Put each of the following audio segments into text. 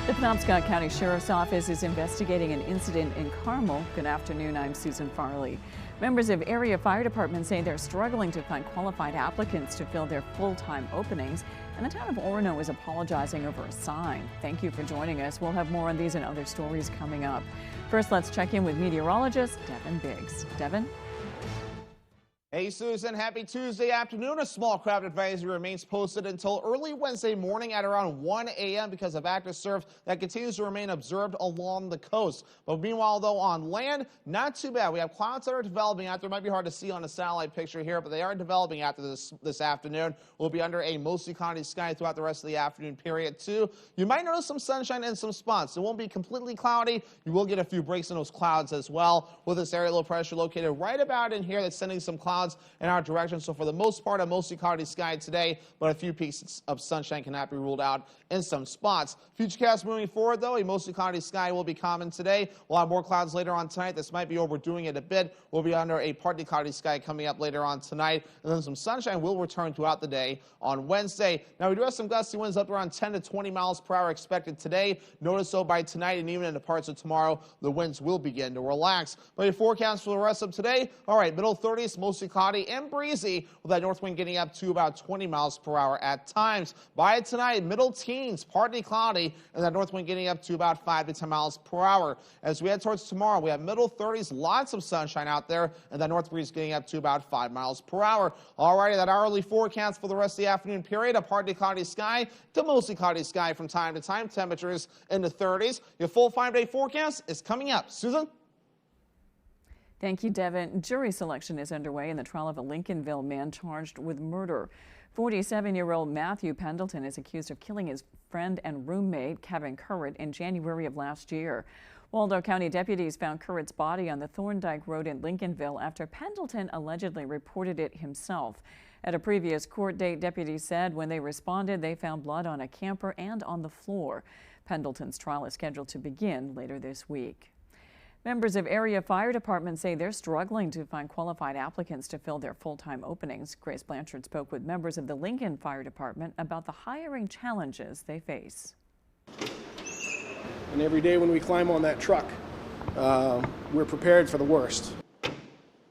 The Penobscot County Sheriff's Office is investigating an incident in Carmel. Good afternoon, I'm Susan Farley. Members of area fire departments say they're struggling to find qualified applicants to fill their full-time openings, and the town of Orono is apologizing over a sign. Thank you for joining us. We'll have more on these and other stories coming up. First, let's check in with meteorologist Devin Biggs. Devin? Hey Susan, happy Tuesday afternoon. A small craft advisory remains posted until early Wednesday morning at around 1 a.m. because of active surf that continues to remain observed along the coast. But meanwhile, though, on land, not too bad. We have clouds that are developing out there. It might be hard to see on a satellite picture here, but they are developing after this afternoon. We'll be under a mostly cloudy sky throughout the rest of the afternoon period, too. You might notice some sunshine in some spots. It won't be completely cloudy. You will get a few breaks in those clouds as well, with this area low pressure located right about in here that's sending some clouds in our direction. So for the most part, a mostly cloudy sky today, but a few peaks of sunshine cannot be ruled out in some spots. Futurecast moving forward, though, a mostly cloudy sky will be common today. We'll have more clouds later on tonight. This might be overdoing it a bit. We'll be under a partly cloudy sky coming up later on tonight, and then some sunshine will return throughout the day on Wednesday. Now, we do have some gusty winds up around 10 to 20 miles per hour expected today. Notice, so by tonight and even into parts of tomorrow, the winds will begin to relax. But your forecast for the rest of today, all right, middle 30s, mostly cloudy and breezy, with that north wind getting up to about 20 miles per hour at times. By tonight, middle teens, partly cloudy, and that north wind getting up to about 5 to 10 miles per hour. As we head towards tomorrow, we have middle 30s, lots of sunshine out there, and that north breeze getting up to about 5 miles per hour. All righty, that hourly forecast for the rest of the afternoon period, a partly cloudy sky to mostly cloudy sky from time to time, temperatures in the 30s. Your full 5-day forecast is coming up. Susan? Thank you, Devin. Jury selection is underway in the trial of a Lincolnville man charged with murder. 47-year-old Matthew Pendleton is accused of killing his friend and roommate, Kevin Currit, in January of last year. Waldo County deputies found Currit's body on the Thorndike Road in Lincolnville after Pendleton allegedly reported it himself. At a previous court date, deputies said when they responded, they found blood on a camper and on the floor. Pendleton's trial is scheduled to begin later this week. Members of area fire departments say they're struggling to find qualified applicants to fill their full-time openings. Grace Blanchard spoke with members of the Lincoln Fire Department about the hiring challenges they face. And every day when we climb on that truck, we're prepared for the worst.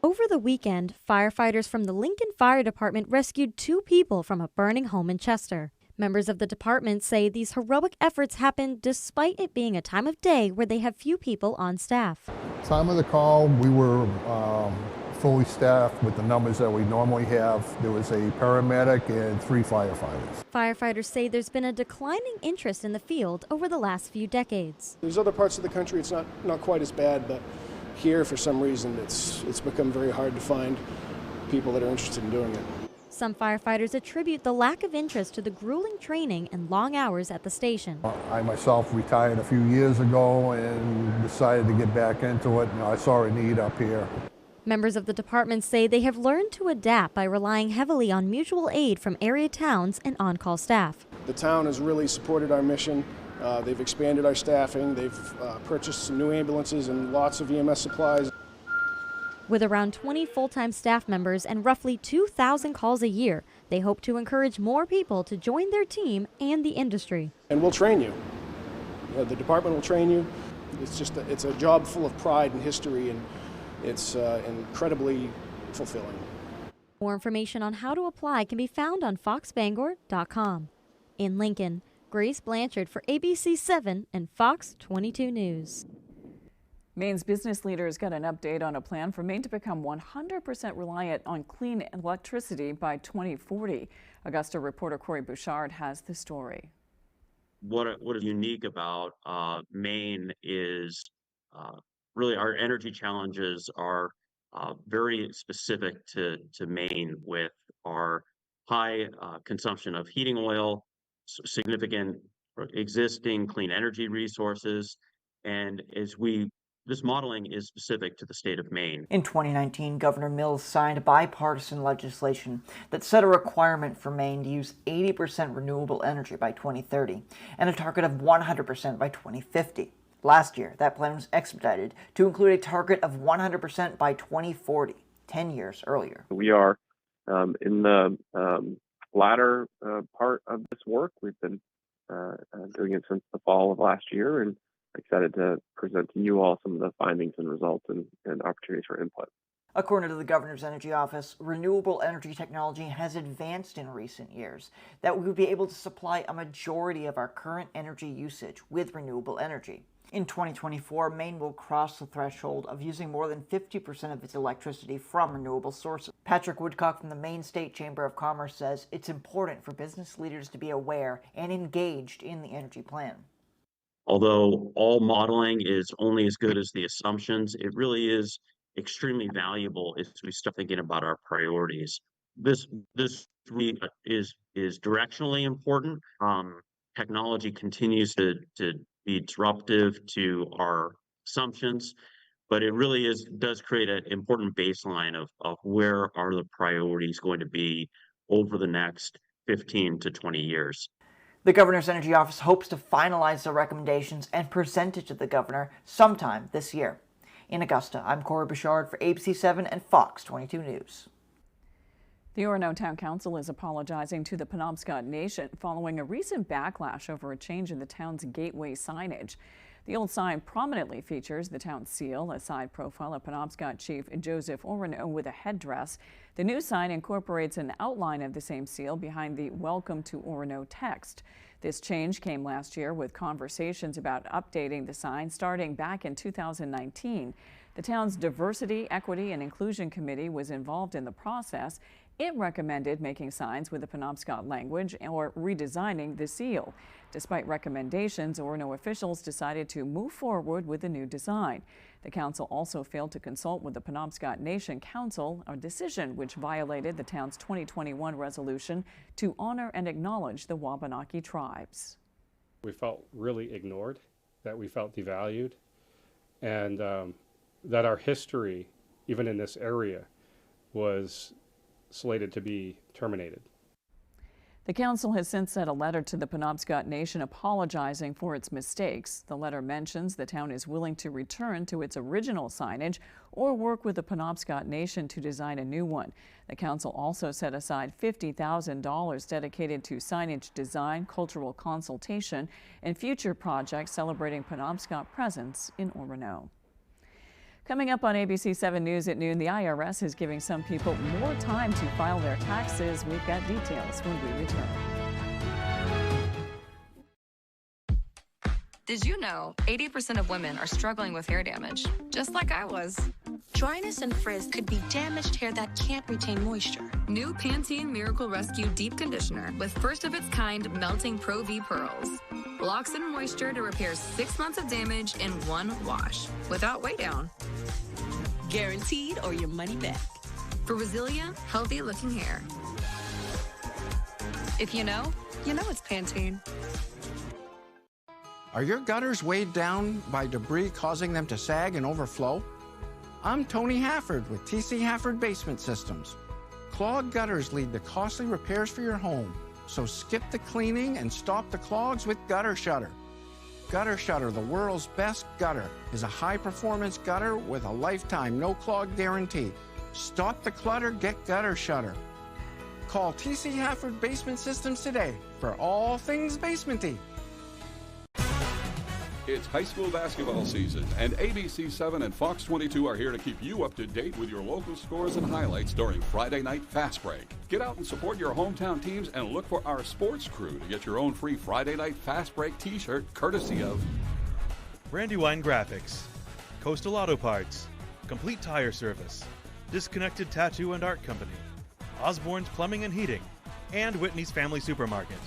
Over the weekend, firefighters from the Lincoln Fire Department rescued 2 people from a burning home in Chester. Members of the department say these heroic efforts happened despite it being a time of day where they have few people on staff. Time of the call, we were fully staffed with the numbers that we normally have. There was a paramedic and 3 firefighters. Firefighters say there's been a declining interest in the field over the last few decades. There's other parts of the country it's not quite as bad, but here for some reason it's become very hard to find people that are interested in doing it. Some firefighters attribute the lack of interest to the grueling training and long hours at the station. I myself retired a few years ago and decided to get back into it. I saw a need up here. Members of the department say they have learned to adapt by relying heavily on mutual aid from area towns and on-call staff. The town has really supported our mission. They've expanded our staffing. They've purchased some new ambulances and lots of EMS supplies. With around 20 full-time staff members and roughly 2,000 calls a year, they hope to encourage more people to join their team and the industry. And we'll train you. The department will train you. It's a job full of pride and history, and it's incredibly fulfilling. More information on how to apply can be found on foxbangor.com. In Lincoln, Grace Blanchard for ABC 7 and Fox 22 News. Maine's business leaders got an update on a plan for Maine to become 100% reliant on clean electricity by 2040. Augusta reporter Corey Bouchard has the story. What is unique about Maine is really our energy challenges are very specific to Maine, with our high consumption of heating oil, significant existing clean energy resources, and this modeling is specific to the state of Maine. In 2019, Governor Mills signed bipartisan legislation that set a requirement for Maine to use 80% renewable energy by 2030 and a target of 100% by 2050. Last year, that plan was expedited to include a target of 100% by 2040, 10 years earlier. We are in the latter part of this work. We've been doing it since the fall of last year, and excited to present to you all some of the findings and results and opportunities for input. According to the governor's energy office, renewable energy technology has advanced in recent years, that we would be able to supply a majority of our current energy usage with renewable energy. In 2024, Maine will cross the threshold of using more than 50% of its electricity from renewable sources. Patrick Woodcock from the Maine State Chamber of Commerce says it's important for business leaders to be aware and engaged in the energy plan. Although all modeling is only as good as the assumptions, it really is extremely valuable as we start thinking about our priorities. This really is directionally important. Technology continues to be disruptive to our assumptions, but it really does create an important baseline of where are the priorities going to be over the next 15 to 20 years. The governor's energy office hopes to finalize the recommendations and present it to the governor sometime this year. In Augusta, I'm Corey Bouchard for ABC 7 and Fox 22 News. The Orono Town Council is apologizing to the Penobscot Nation following a recent backlash over a change in the town's gateway signage. The old sign prominently features the town's seal, a side profile of Penobscot Chief Joseph Orono with a headdress. The new sign incorporates an outline of the same seal behind the Welcome to Orono text. This change came last year with conversations about updating the sign starting back in 2019. The town's Diversity, Equity, and Inclusion Committee was involved in the process. It recommended making signs with the Penobscot language or redesigning the seal. Despite recommendations, Orono officials decided to move forward with the new design. The council also failed to consult with the Penobscot Nation Council, a decision which violated the town's 2021 resolution to honor and acknowledge the Wabanaki tribes. We felt really ignored, that we felt devalued, and that our history, even in this area, was slated to be terminated. The council has since sent a letter to the Penobscot Nation apologizing for its mistakes. The letter mentions the town is willing to return to its original signage or work with the Penobscot Nation to design a new one. The council also set aside $50,000 dedicated to signage design, cultural consultation, and future projects celebrating Penobscot presence in Orono. Coming up on ABC 7 News at noon, the IRS is giving some people more time to file their taxes. We've got details when we return. Did you know 80% of women are struggling with hair damage, just like I was? Dryness and frizz could be damaged hair that can't retain moisture. New Pantene Miracle Rescue Deep Conditioner with first-of-its-kind melting Pro V pearls. Locks in moisture to repair 6 months of damage in one wash, without weigh down. Guaranteed or your money back. For resilient, healthy-looking hair. If you know it's Pantene. Are your gutters weighed down by debris causing them to sag and overflow? I'm Tony Hafford with TC Hafford Basement Systems. Clogged gutters lead to costly repairs for your home, so skip the cleaning and stop the clogs with Gutter Shutter. Gutter Shutter, the world's best gutter, is a high-performance gutter with a lifetime no-clog guarantee. Stop the clutter, get Gutter Shutter. Call TC Hafford Basement Systems today for all things basementy. It's high school basketball season, and ABC 7 and Fox 22 are here to keep you up to date with your local scores and highlights during Friday Night Fast Break. Get out and support your hometown teams and look for our sports crew to get your own free Friday Night Fast Break t-shirt courtesy of Brandywine Graphics, Coastal Auto Parts, Complete Tire Service, Disconnected Tattoo and Art Company, Osborne's Plumbing and Heating, and Whitney's Family Supermarket.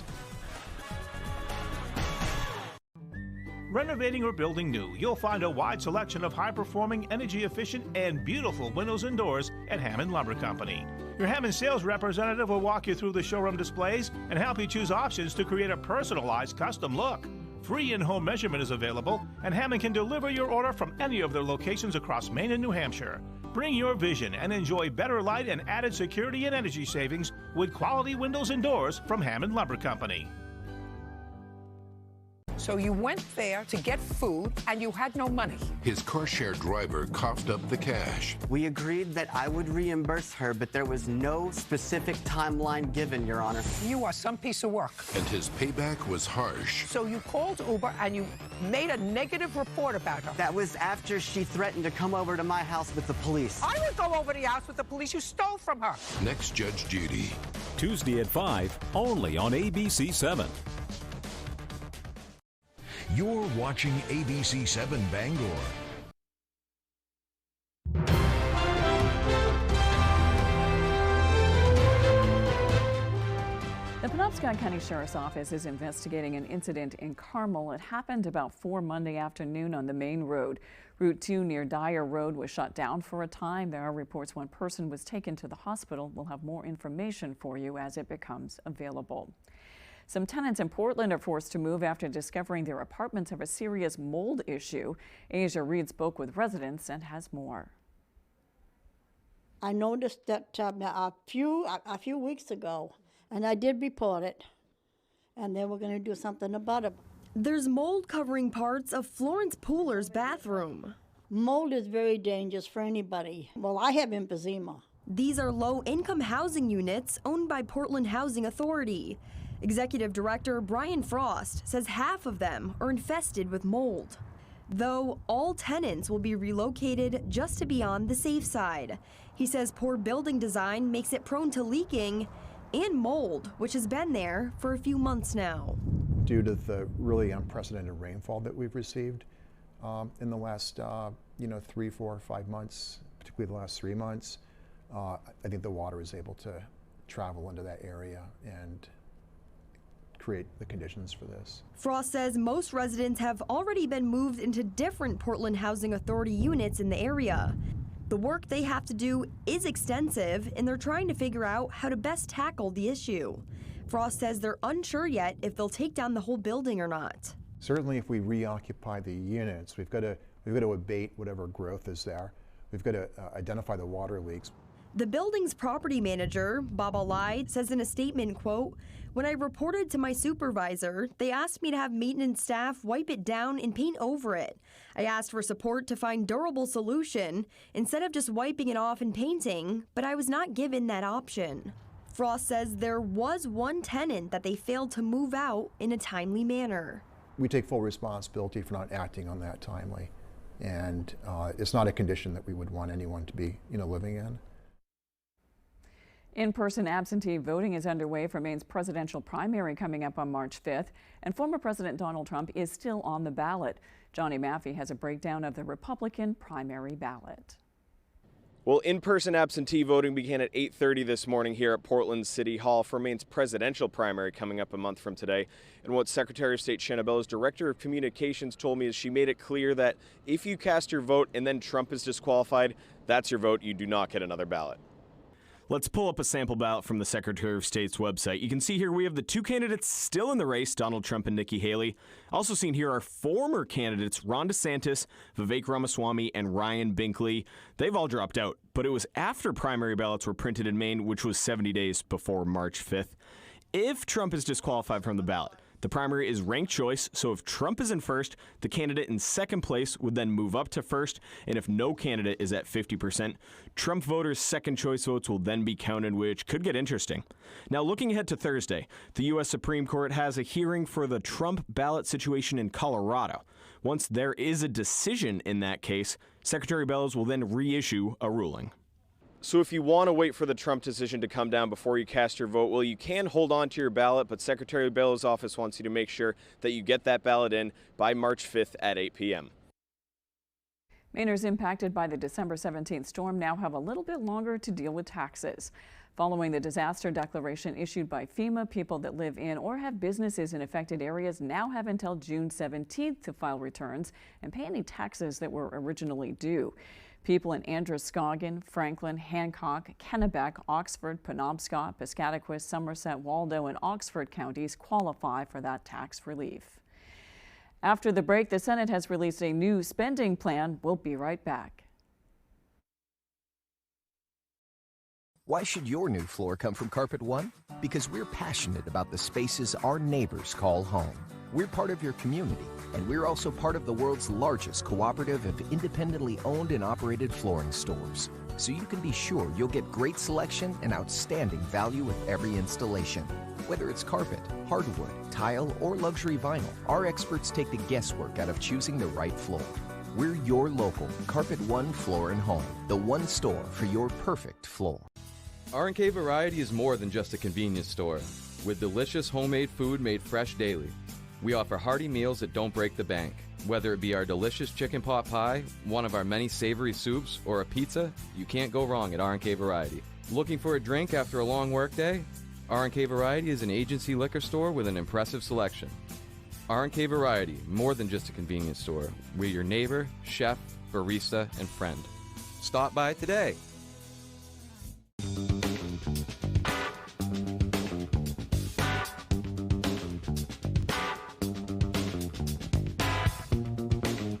Renovating or building new, you'll find a wide selection of high-performing, energy-efficient, and beautiful windows and doors at Hammond Lumber Company. Your Hammond sales representative will walk you through the showroom displays and help you choose options to create a personalized custom look. Free in-home measurement is available, and Hammond can deliver your order from any of their locations across Maine and New Hampshire. Bring your vision and enjoy better light and added security and energy savings with quality windows and doors from Hammond Lumber Company. So you went there to get food and you had no money. His car share driver coughed up the cash. We agreed that I would reimburse her, but there was no specific timeline given, Your Honor. You are some piece of work. And his payback was harsh. So you called Uber and you made a negative report about her. That was after she threatened to come over to my house with the police. I would go over to the house with the police. You stole from her. Next, Judge Judy. Tuesday at 5, only on ABC 7. You're watching ABC 7 Bangor. The Penobscot County Sheriff's Office is investigating an incident in Carmel. It happened about 4 Monday afternoon on the main road. Route 2 near Dyer Road was shut down for a time. There are reports one person was taken to the hospital. We'll have more information for you as it becomes available. Some tenants in Portland are forced to move after discovering their apartments have a serious mold issue. Asia Reed spoke with residents and has more. I noticed that a few weeks ago, and I did report it, and they were going to do something about it. There's mold covering parts of Florence Pooler's bathroom. Mold is very dangerous for anybody. Well, I have emphysema. These are low-income housing units owned by Portland Housing Authority. Executive Director Brian Frost says half of them are infested with mold. Though all tenants will be relocated just to be on the safe side. He says poor building design makes it prone to leaking and mold, which has been there for a few months now. Due to the really unprecedented rainfall that we've received in the last 3, 4, 5 months, particularly the last 3 months, I think the water is able to travel into that area and create the conditions for this. Frost says most residents have already been moved into different Portland Housing Authority units in the area. The work they have to do is extensive, and they're trying to figure out how to best tackle the issue. Frost says they're unsure yet if they'll take down the whole building or not. Certainly if we reoccupy the units, we've got to abate whatever growth is there. We've got to identify the water leaks. The building's property manager, Baba Lai, says in a statement, quote, "When I reported to my supervisor, they asked me to have maintenance staff wipe it down and paint over it. I asked for support to find durable solution instead of just wiping it off and painting, but I was not given that option." Frost says there was one tenant that they failed to move out in a timely manner. We take full responsibility for not acting on that timely, and it's not a condition that we would want anyone to be, living in. In-person absentee voting is underway for Maine's presidential primary coming up on March 5th, and former President Donald Trump is still on the ballot. Johnny Maffey has a breakdown of the Republican primary ballot. Well, in-person absentee voting began at 8:30 this morning here at Portland City Hall for Maine's presidential primary coming up a month from today. And what Secretary of State Shanna Bellows, Director of Communications, told me is she made it clear that if you cast your vote and then Trump is disqualified, that's your vote. You do not get another ballot. Let's pull up a sample ballot from the Secretary of State's website. You can see here we have the two candidates still in the race, Donald Trump and Nikki Haley. Also seen here are former candidates, Ron DeSantis, Vivek Ramaswamy, and Ryan Binkley. They've all dropped out, but it was after primary ballots were printed in Maine, which was 70 days before March 5th. If Trump is disqualified from the ballot, the primary is ranked choice, so if Trump is in first, the candidate in second place would then move up to first, and if no candidate is at 50%, Trump voters' second choice votes will then be counted, which could get interesting. Now, looking ahead to Thursday, the U.S. Supreme Court has a hearing for the Trump ballot situation in Colorado. Once there is a decision in that case, Secretary Bellows will then reissue a ruling. So if you want to wait for the Trump decision to come down before you cast your vote, well, you can hold on to your ballot, but Secretary Bellows' office wants you to make sure that you get that ballot in by March 5th at 8 p.m. Mainers impacted by the December 17th storm now have a little bit longer to deal with taxes. Following the disaster declaration issued by FEMA, people that live in or have businesses in affected areas now have until June 17th to file returns and pay any taxes that were originally due. People in Androscoggin, Franklin, Hancock, Kennebec, Oxford, Penobscot, Piscataquis, Somerset, Waldo, and Oxford counties qualify for that tax relief. After the break, the Senate has released a new spending plan. We'll be right back. Why should your new floor come from Carpet One? Because we're passionate about the spaces our neighbors call home. We're part of your community, and we're also part of the world's largest cooperative of independently owned and operated flooring stores. So you can be sure you'll get great selection and outstanding value with every installation. Whether it's carpet, hardwood, tile, or luxury vinyl, our experts take the guesswork out of choosing the right floor. We're your local Carpet One Floor and Home, the one store for your perfect floor. R&K Variety is more than just a convenience store. With delicious homemade food made fresh daily. We offer hearty meals that don't break the bank. Whether it be our delicious chicken pot pie, one of our many savory soups, or a pizza, you can't go wrong at R&K Variety. Looking for a drink after a long workday? R&K Variety is an agency liquor store with an impressive selection. R&K Variety, more than just a convenience store. We're your neighbor, chef, barista, and friend. Stop by today.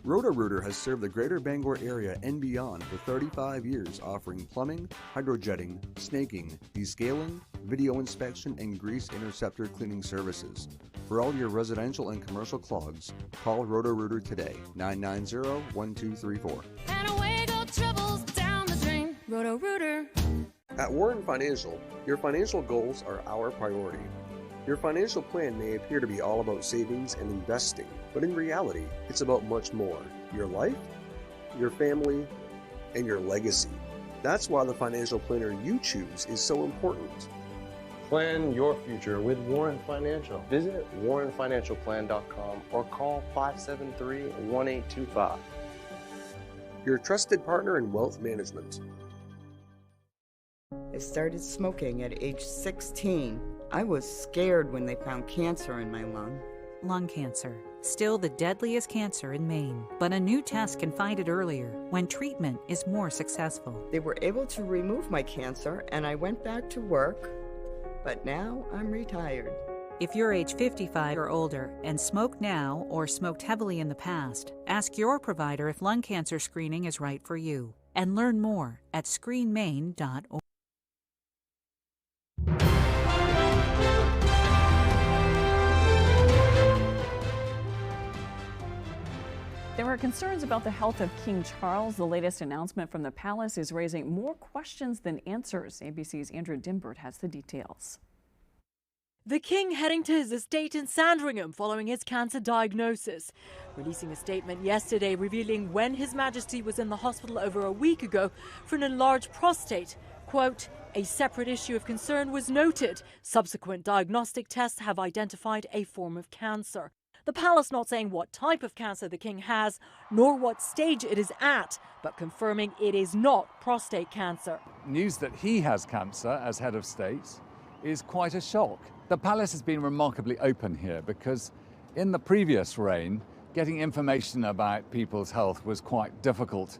Roto-Rooter has served the greater Bangor area and beyond for 35 years, offering plumbing, hydrojetting, snaking, descaling, video inspection, and grease interceptor cleaning services. For all your residential and commercial clogs, call Roto-Rooter today, 990-1234. And away go troubles down the drain. Roto-Rooter. At Warren Financial, your financial goals are our priority. Your financial plan may appear to be all about savings and investing, but in reality, it's about much more. Your life, your family, and your legacy. That's why the financial planner you choose is so important. Plan your future with Warren Financial. Visit warrenfinancialplan.com or call 573-1825. Your trusted partner in wealth management. I started smoking at age 16. I was scared when they found cancer in my lung. Lung cancer, still the deadliest cancer in Maine, but a new test can find it earlier when treatment is more successful. They were able to remove my cancer and I went back to work, but now I'm retired. If you're age 55 or older and smoke now or smoked heavily in the past, ask your provider if lung cancer screening is right for you and learn more at screenmaine.org. There are concerns about the health of King Charles. The latest announcement from the palace is raising more questions than answers. ABC's Andrew Dimbert has the details. The king heading to his estate in Sandringham following his cancer diagnosis, releasing a statement yesterday revealing when His Majesty was in the hospital over a week ago for an enlarged prostate. Quote, a separate issue of concern was noted. Subsequent diagnostic tests have identified a form of cancer. The palace not saying what type of cancer the king has, nor what stage it is at, but confirming it is not prostate cancer. News that he has cancer as head of state is quite a shock. The palace has been remarkably open here because in the previous reign, getting information about people's health was quite difficult.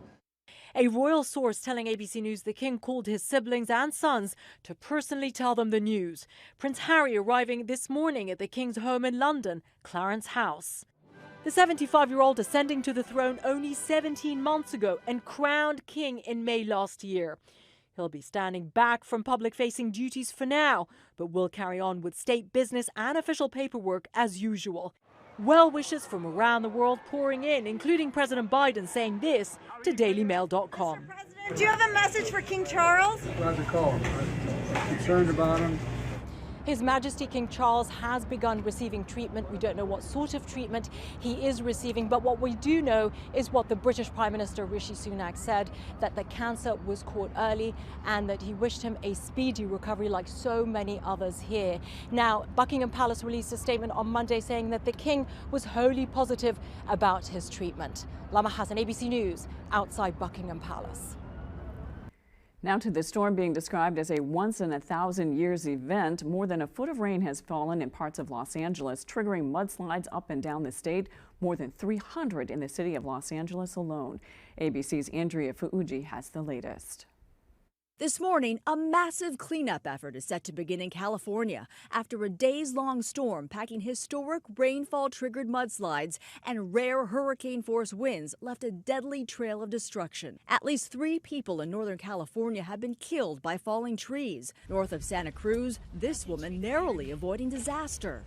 A royal source telling ABC News the king called his siblings and sons to personally tell them the news. Prince Harry arriving this morning at the king's home in London, Clarence House. The 75-year-old ascending to the throne only 17 months ago and crowned king in May last year. He'll be standing back from public-facing duties for now, but will carry on with state business and official paperwork as usual. Well wishes from around the world pouring in, including President Biden saying this to dailymail.com. Do you have a message for King Charles? Glad to call him. I'm concerned about him. His Majesty King Charles has begun receiving treatment. We don't know what sort of treatment he is receiving, but what we do know is what the British Prime Minister Rishi Sunak said, that the cancer was caught early and that he wished him a speedy recovery like so many others here. Now, Buckingham Palace released a statement on Monday saying that the king was wholly positive about his treatment. Lama Hassan, ABC News, outside Buckingham Palace. Now to the storm being described as a once-in-a-thousand-years event. More than a foot of rain has fallen in parts of Los Angeles, triggering mudslides up and down the state, more than 300 in the city of Los Angeles alone. ABC's Andrea Fuuji has the latest. This morning, a massive cleanup effort is set to begin in California after a days-long storm packing historic rainfall-triggered mudslides and rare hurricane-force winds left a deadly trail of destruction. At least 3 people in Northern California have been killed by falling trees. North of Santa Cruz, this woman narrowly avoiding disaster.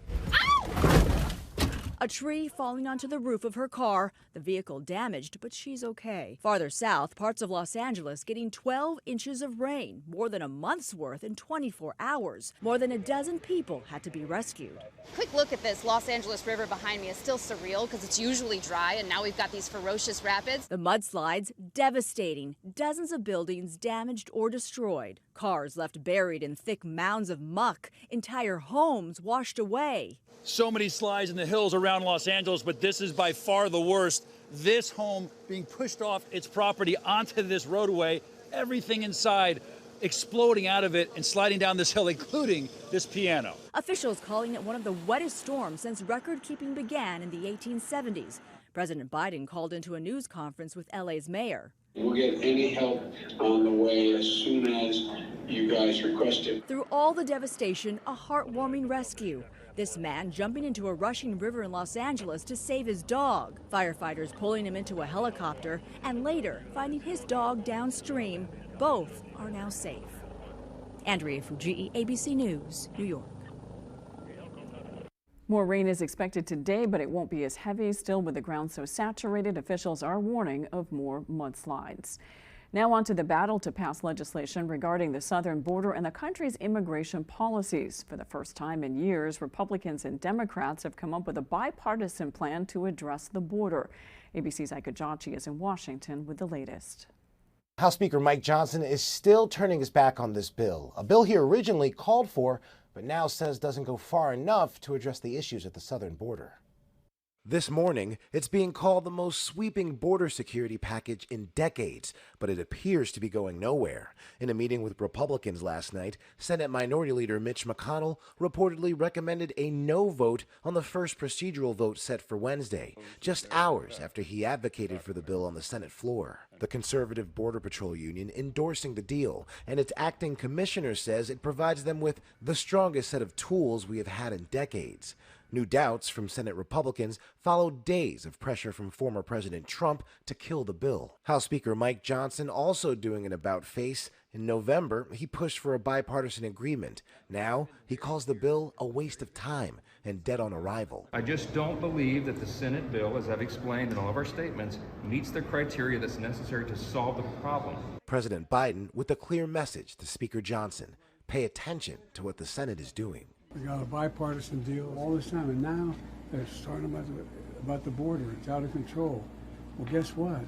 A tree falling onto the roof of her car, the vehicle damaged, but she's okay. Farther south, parts of Los Angeles getting 12 inches of rain, more than a month's worth in 24 hours. More than a dozen people had to be rescued. Quick look at this Los Angeles River behind me is still surreal because it's usually dry, and now we've got these ferocious rapids. The mudslides devastating. Dozens of buildings damaged or destroyed. Cars left buried in thick mounds of muck. Entire homes washed away. So many slides in the hills around Los Angeles, but this is by far the worst. This home being pushed off its property onto this roadway, everything inside exploding out of it and sliding down this hill, including this piano. Officials calling it one of the wettest storms since record-keeping began in the 1870s. President Biden called into a news conference with LA's mayor. We'll get any help on the way as soon as you guys request it. Through all the devastation, a heartwarming rescue. This man jumping into a rushing river in Los Angeles to save his dog. Firefighters pulling him into a helicopter and later finding his dog downstream. Both are now safe. Andrea Fujii, ABC News, New York. More rain is expected today, but it won't be as heavy. Still, with the ground so saturated, officials are warning of more mudslides. Now on to the battle to pass legislation regarding the southern border and the country's immigration policies. For the first time in years, Republicans and Democrats have come up with a bipartisan plan to address the border. ABC's Ika Jachi is in Washington with the latest. House Speaker Mike Johnson is still turning his back on this bill, a bill he originally called for, but now says doesn't go far enough to address the issues at the southern border. This morning, it's being called the most sweeping border security package in decades, but it appears to be going nowhere. In a meeting with Republicans last night, Senate Minority Leader Mitch McConnell reportedly recommended a no vote on the first procedural vote set for Wednesday, just hours after he advocated for the bill on the Senate floor. The conservative Border Patrol Union endorsing the deal, and its acting commissioner says it provides them with the strongest set of tools we have had in decades. New doubts from Senate Republicans followed days of pressure from former President Trump to kill the bill. House Speaker Mike Johnson also doing an about-face. In November, he pushed for a bipartisan agreement. Now, he calls the bill a waste of time and dead on arrival. I just don't believe that the Senate bill, as I've explained in all of our statements, meets the criteria that's necessary to solve the problem. President Biden with a clear message to Speaker Johnson. Pay attention to what the Senate is doing. We got a bipartisan deal all this time, and now they're starting about the border. It's out of control. Well, guess what?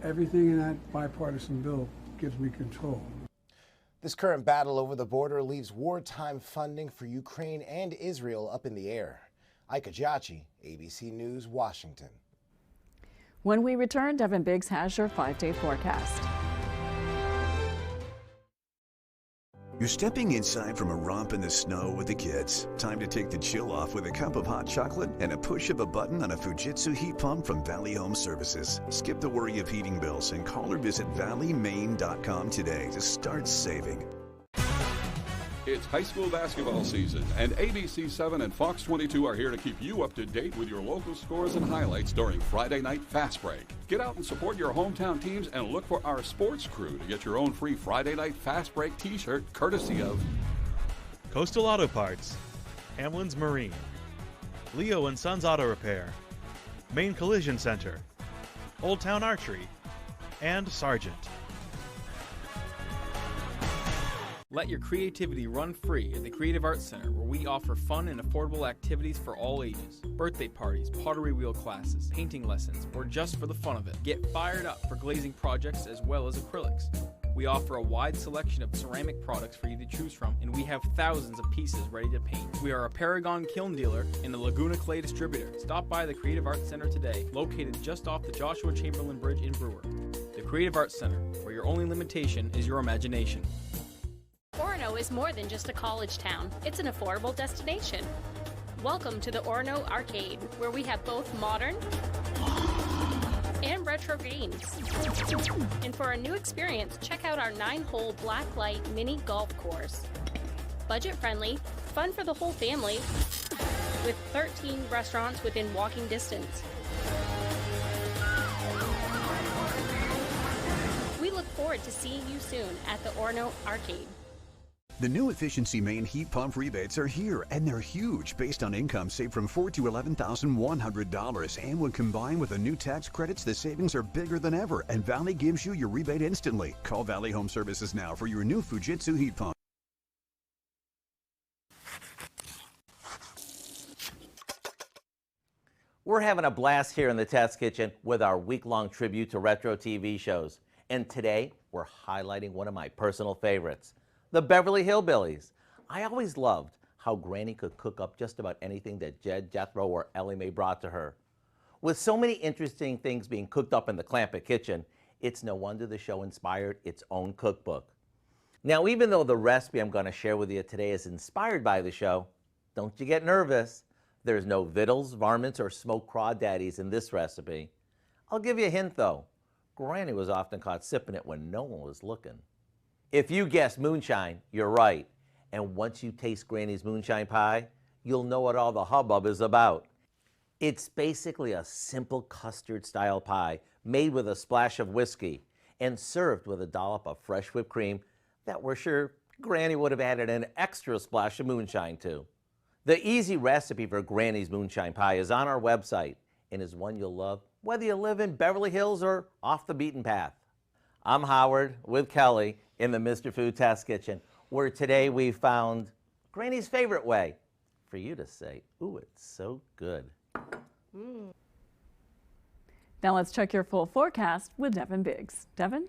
Everything in that bipartisan bill gives me control. This current battle over the border leaves wartime funding for Ukraine and Israel up in the air. Ika Jachi, ABC News, Washington. When we return, Devin Biggs has your 5-day forecast. You're stepping inside from a romp in the snow with the kids. Time to take the chill off with a cup of hot chocolate and a push of a button on a Fujitsu heat pump from Valley Home Services. Skip the worry of heating bills and call or visit valleymaine.com today to start saving. It's high school basketball season, and ABC 7 and Fox 22 are here to keep you up to date with your local scores and highlights during Friday Night Fast Break. Get out and support your hometown teams and look for our sports crew to get your own free Friday Night Fast Break t-shirt courtesy of Coastal Auto Parts, Hamlin's Marine, Leo & Sons Auto Repair, Maine Collision Center, Old Town Archery, and Sargent. Let your creativity run free at the Creative Arts Center, where we offer fun and affordable activities for all ages. Birthday parties, pottery wheel classes, painting lessons, or just for the fun of it. Get fired up for glazing projects as well as acrylics. We offer a wide selection of ceramic products for you to choose from, and we have thousands of pieces ready to paint. We are a Paragon kiln dealer and a Laguna Clay distributor. Stop by the Creative Arts Center today, located just off the Joshua Chamberlain Bridge in Brewer. The Creative Arts Center, where your only limitation is your imagination. Orono is more than just a college town. It's an affordable destination. Welcome to the Orono Arcade, where we have both modern and retro games. And for a new experience, check out our 9-hole blacklight mini golf course. Budget-friendly, fun for the whole family, with 13 restaurants within walking distance. We look forward to seeing you soon at the Orono Arcade. The new Efficiency Main heat pump rebates are here, and they're huge, based on income saved from $4,000 to $11,100. And when combined with the new tax credits, the savings are bigger than ever, and Valley gives you your rebate instantly. Call Valley Home Services now for your new Fujitsu heat pump. We're having a blast here in the Test Kitchen with our week-long tribute to retro TV shows. And today, we're highlighting one of my personal favorites, the Beverly Hillbillies. I always loved how Granny could cook up just about anything that Jed, Jethro, or Ellie Mae brought to her. With so many interesting things being cooked up in the Clampett kitchen, it's no wonder the show inspired its own cookbook. Now, even though the recipe I'm going to share with you today is inspired by the show, don't you get nervous. There's no vittles, varmints, or smoked crawdaddies in this recipe. I'll give you a hint, though. Granny was often caught sipping it when no one was looking. If you guessed moonshine, you're right. And once you taste Granny's moonshine pie, you'll know what all the hubbub is about. It's basically a simple custard-style pie made with a splash of whiskey and served with a dollop of fresh whipped cream that we're sure Granny would have added an extra splash of moonshine to. The easy recipe for Granny's moonshine pie is on our website and is one you'll love whether you live in Beverly Hills or off the beaten path. I'm Howard with Kelly in the Mr. Food Test Kitchen, where today we found Granny's favorite way for you to say, ooh, it's so good. Now let's check your full forecast with Devin Biggs. Devin?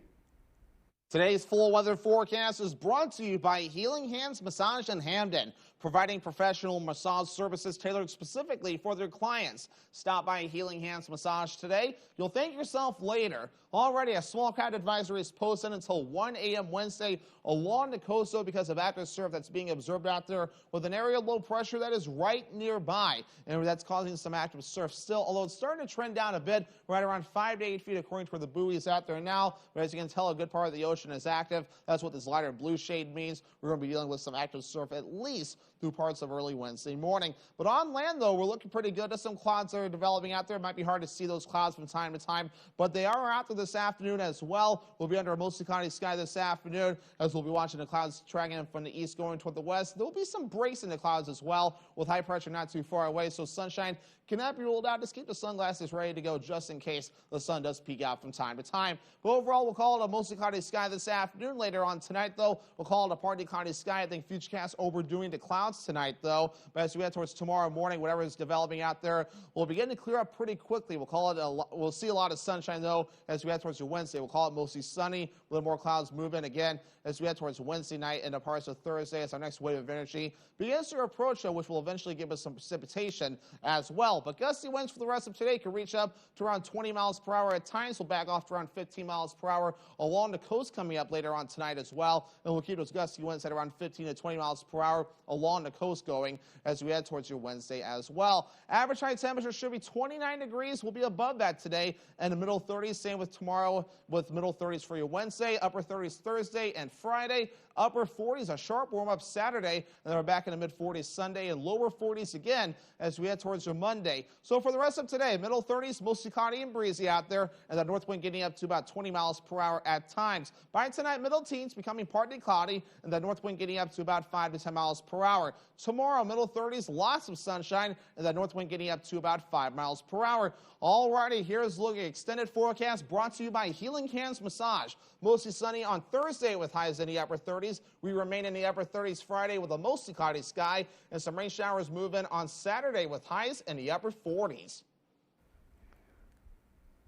Today's full weather forecast is brought to you by Healing Hands Massage in Hamden, providing professional massage services tailored specifically for their clients. Stop by Healing Hands Massage today. You'll thank yourself later. Already, a small crowd advisory is posted until 1 a.m. Wednesday along the coast because of active surf that's being observed out there with an area of low pressure that is right nearby. And that's causing some active surf still, although it's starting to trend down a bit, right around 5 to 8 feet according to where the buoy is out there now. But as you can tell, a good part of the ocean is active. That's what this lighter blue shade means. We're going to be dealing with some active surf at least through parts of early Wednesday morning. But on land, though, we're looking pretty good. There's some clouds that are developing out there. It might be hard to see those clouds from time to time, but they are out there this afternoon as well. We'll be under a mostly cloudy sky this afternoon as we'll be watching the clouds tracking in from the east going toward the west. There will be some breaks in the clouds as well with high pressure not too far away, so sunshine cannot be ruled out. Just keep the sunglasses ready to go just in case the sun does peek out from time to time. But overall, we'll call it a mostly cloudy sky this afternoon. Later on tonight, though, we'll call it a partly cloudy sky. I think Futurecast overdoing the clouds tonight, though. But as we head towards tomorrow morning, whatever is developing out there will begin to clear up pretty quickly. We'll see a lot of sunshine, though, as we head towards Wednesday. We'll call it mostly sunny, a little more clouds moving again as we head towards Wednesday night and parts of Thursday as our next wave of energy begins to approach, which will eventually give us some precipitation as well. But gusty winds for the rest of today can reach up to around 20 miles per hour. At times, we'll back off to around 15 miles per hour along the coast coming up later on tonight as well. And we'll keep those gusty winds at around 15 to 20 miles per hour along the coast going as we head towards your Wednesday as well. Average high temperature should be 29 degrees. We'll be above that today and the middle 30s. Same with tomorrow with middle 30s for your Wednesday, upper 30s Thursday and Friday. Upper 40s, a sharp warm-up Saturday, and then we're back in the mid-40s Sunday and lower 40s again as we head towards your Monday. So for the rest of today, middle 30s, mostly cloudy and breezy out there, and the north wind getting up to about 20 miles per hour at times. By tonight, middle teens becoming partly cloudy, and the north wind getting up to about 5 to 10 miles per hour. Tomorrow, middle 30s, lots of sunshine, and the north wind getting up to about 5 miles per hour. Alrighty, here's looking extended forecast brought to you by Healing Hands Massage. Mostly sunny on Thursday with highs in the upper 30s. We remain in the upper 30s Friday with a mostly cloudy sky, and some rain showers move in on Saturday with highs in the upper 40s.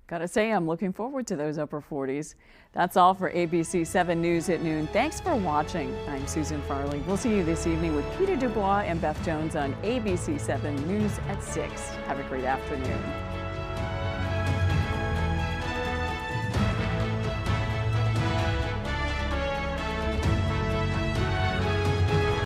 Gotta say, I'm looking forward to those upper 40s. That's all for ABC 7 News at noon. Thanks for watching. I'm Susan Farley. We'll see you this evening with Peter Dubois and Beth Jones on ABC 7 News at 6. Have a great afternoon.